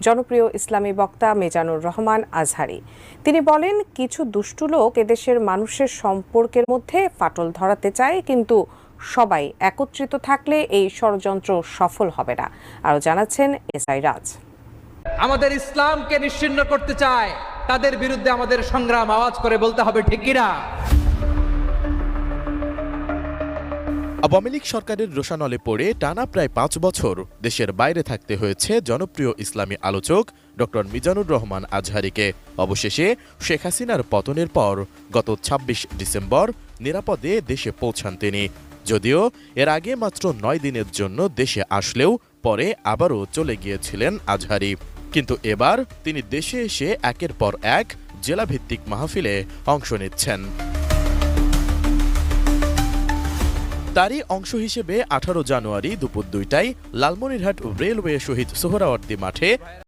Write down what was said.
জনপ্রিয় ইসলামী বক্তা মিজানুর রহমান আজহারী। তিনি বলেন, কিছু দুষ্টু লোক এদেশের মানুষের সম্পর্কের মধ্যে ফাটল ধরাতে চায়, কিন্তু সবাই একত্রিত থাকলে এই ষড়যন্ত্র সফল হবে না। আরও জানাচ্ছেন এসআই রাজ। আমাদের ইসলামকে নিশ্চিহ্ন করতে চায়, তাদের বিরুদ্ধে আমাদের সংগ্রাম আওয়াজ করে বলতে হবে, ঠিক কিনা? আওয়ামী লীগ সরকারের রোষানলে পড়ে টানা প্রায় ৫ বছর দেশের বাইরে থাকতে হয়েছে জনপ্রিয় ইসলামী আলোচক ডক্টর মিজানুর রহমান আজহারীকে। অবশেষে শেখ হাসিনার পতনের পর গত ২৬ ডিসেম্বর নিরাপদে দেশে পৌঁছান তিনি। যদিও এর আগে মাত্র ৯ দিনের জন্য দেশে আসলেও পরে আবারও চলে গিয়েছিলেন আজহারী। কিন্তু এবার তিনি দেশে এসে একের পর এক জেলাভিত্তিক মাহফিলে অংশ নিচ্ছেন। তারই অংশ হিসেবে ১৮ জানুয়ারি দুপুর ২টায় লালমনিরহাট রেলওয়ে শহীদ সোহরাওয়ার্দী মাঠে